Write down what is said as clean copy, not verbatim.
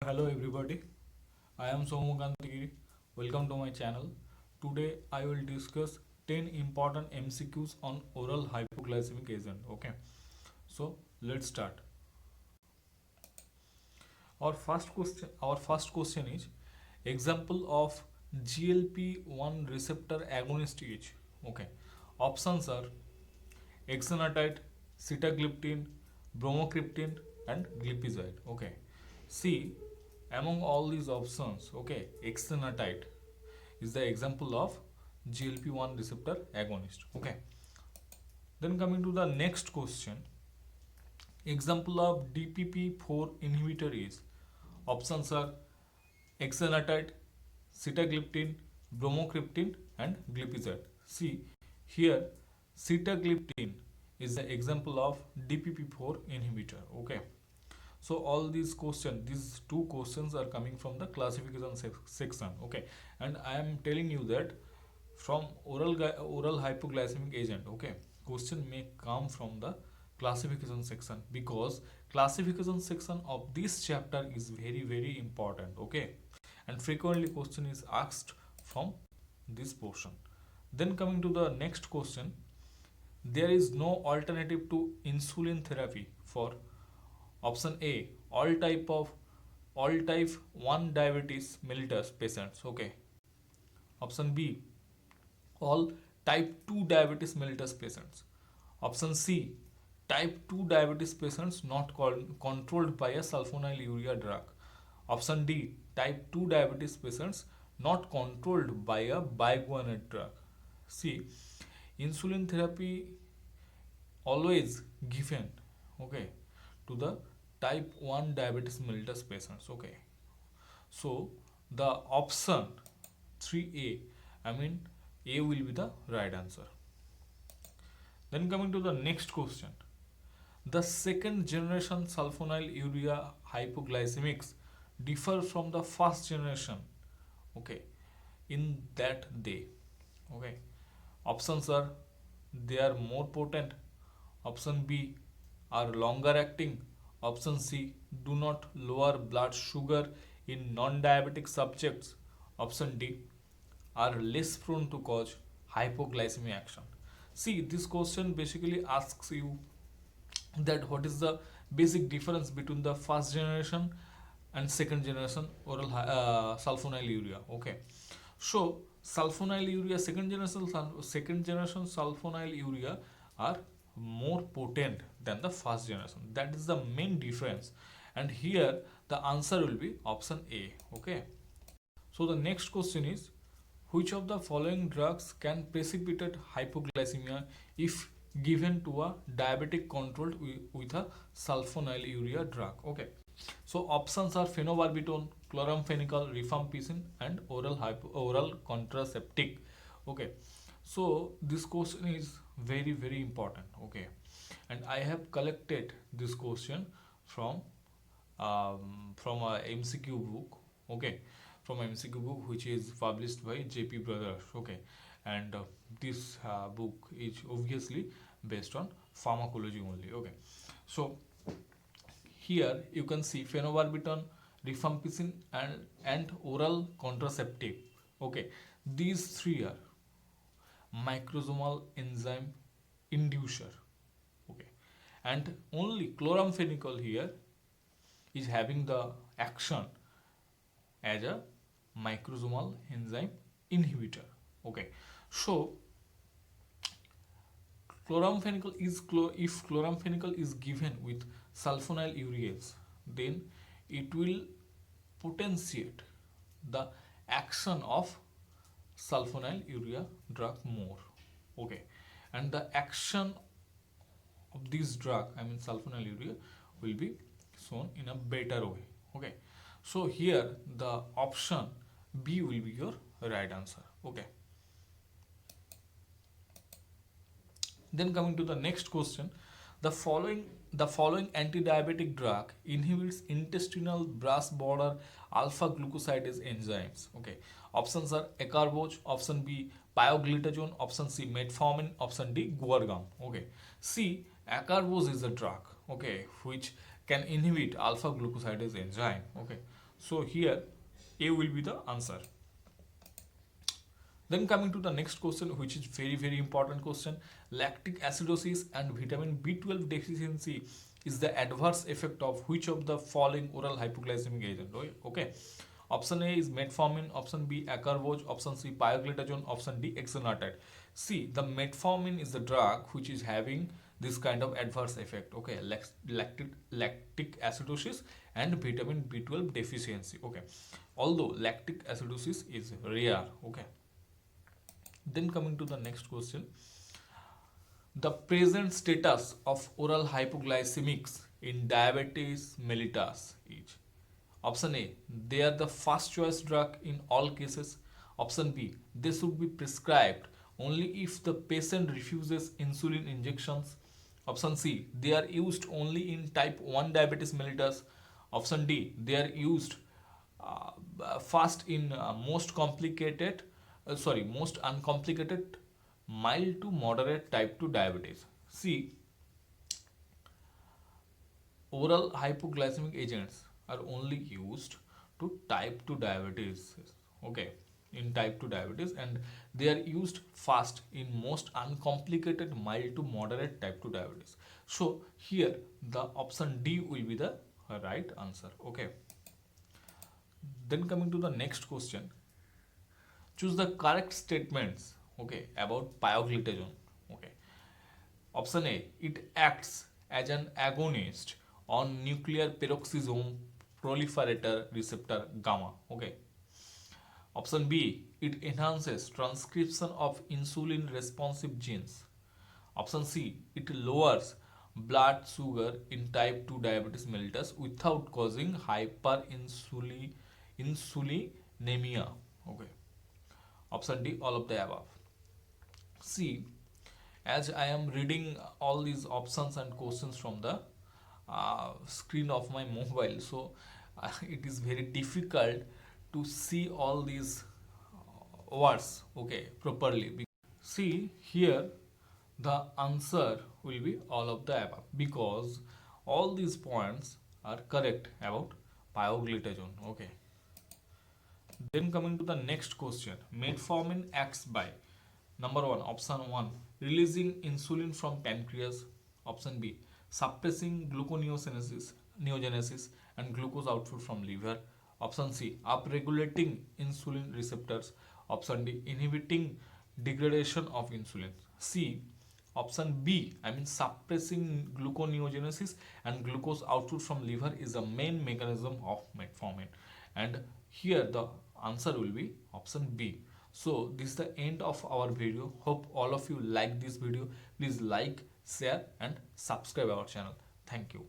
Hello everybody, I am Somukantagiri. Welcome to my channel. Today I will discuss 10 important MCQs on oral hypoglycemic agent. Okay, so let's start. Our first question is example of GLP-1 receptor agonist is. Okay, options are exenatide, sitagliptin, bromocriptin, and glipizide. Okay, see among all these options, okay, exenatide is the example of GLP-1 receptor agonist. Okay, then coming to the next question, example of DPP-4 inhibitor is. Options are exenatide, sitagliptin, bromocriptin, and glipizide. See here, sitagliptin is the example of DPP-4 inhibitor. Okay, so all these two questions are coming from the classification section. Okay, and I am telling you that from oral hypoglycemic agent, okay, question may come from the classification section, because classification section of this chapter is very important. Okay, and frequently question is asked from this portion. Then coming to the next question, there is no alternative to insulin therapy for option A, all type 1 diabetes mellitus patients. Okay, option B, all type 2 diabetes mellitus patients. Option C, type 2 diabetes patients not controlled by a sulfonylurea drug. Option D, type 2 diabetes patients not controlled by a biguanide drug. See, insulin therapy always given, okay, to the type 1 diabetes mellitus patients. Okay, so the option 3A, I mean A will be the right answer. Then coming to the next question, the second generation sulfonylurea hypoglycemics differ from the first generation, okay, in that they, okay, options are they are more potent, option B are longer acting, option C do not lower blood sugar in non diabetic subjects, option D are less prone to cause hypoglycemia action. See, this question basically asks you that what is the basic difference between the first generation and second generation oral sulfonylurea. Okay, so sulfonylurea second generation sulfonylurea are more potent than the first generation. That is the main difference, and here the answer will be option A. Okay, so the next question is, which of the following drugs can precipitate hypoglycemia if given to a diabetic controlled with a sulfonylurea drug? Okay, so options are phenobarbital, chloramphenicol, rifampicin, and oral contraceptive. Okay, so this question is very important. Okay, and I have collected this question from a MCQ book. Okay, from MCQ book which is published by JP Brothers. Okay, and this book is obviously based on pharmacology only. Okay, so here you can see phenobarbital, rifampicin, and oral contraceptive. Okay, these three are microsomal enzyme inducer. Okay, and only chloramphenicol here is having the action as a microsomal enzyme inhibitor. Okay, so if chloramphenicol is given with sulfonylureas, then it will potentiate the action of sulfonylurea drug more. Okay, and the action of this drug, I mean sulfonylurea, will be shown in a better way. Okay, so here the option B will be your right answer. Okay, then coming to the next question, the following anti-diabetic drug inhibits intestinal brass border alpha glucosidase enzymes. Okay, options are acarbose, option B pioglitazone, option C metformin, option D guargam. Okay, C, acarbose is a drug, okay, which can inhibit alpha glucosidase enzyme. Okay, So here A will be the answer. Then coming to the next question, which is very important question. Lactic acidosis and vitamin B12 deficiency is the adverse effect of which of the following oral hypoglycemic agent? Okay. Option A is metformin, option B acarbose, option C pioglitazone, option D exenatide. See, the metformin is the drug which is having this kind of adverse effect. Okay, lactic acidosis and vitamin B12 deficiency. Okay, although lactic acidosis is rare. Okay. Then coming to the next question, the present status of oral hypoglycemics in diabetes mellitus is option A, they are the first choice drug in all cases. Option B, they should be prescribed only if the patient refuses insulin injections. Option C, they are used only in type 1 diabetes mellitus. Option D, they are used first in most uncomplicated mild to moderate type 2 diabetes. See, oral hypoglycemic agents are only used to type 2 diabetes. Okay, in type 2 diabetes, and they are used fast in most uncomplicated mild to moderate type 2 diabetes. So here the option D will be the right answer. Okay. Then coming to the next question, choose the correct statements, okay, about pioglitazone. Okay. Option A, it acts as an agonist on nuclear peroxisome proliferator receptor gamma. Okay. Option B, it enhances transcription of insulin responsive genes. Option C, it lowers blood sugar in type 2 diabetes mellitus without causing insulinemia. Okay. Option D, all of the above. See, as I am reading all these options and questions from the screen of my mobile, so it is very difficult to see all these words, okay, properly. See here, the answer will be all of the above because all these points are correct about pioglitazone. Okay. Then coming to the next question, metformin acts by number one, option one, releasing insulin from pancreas. Option B, suppressing gluconeogenesis and glucose output from liver. Option C, upregulating insulin receptors. Option D, inhibiting degradation of insulin. C, option B, I mean suppressing gluconeogenesis and glucose output from liver is the main mechanism of metformin. And here the answer will be option B. So this is the end of our video. Hope all of you like this video. Please like, share and subscribe our channel. Thank you.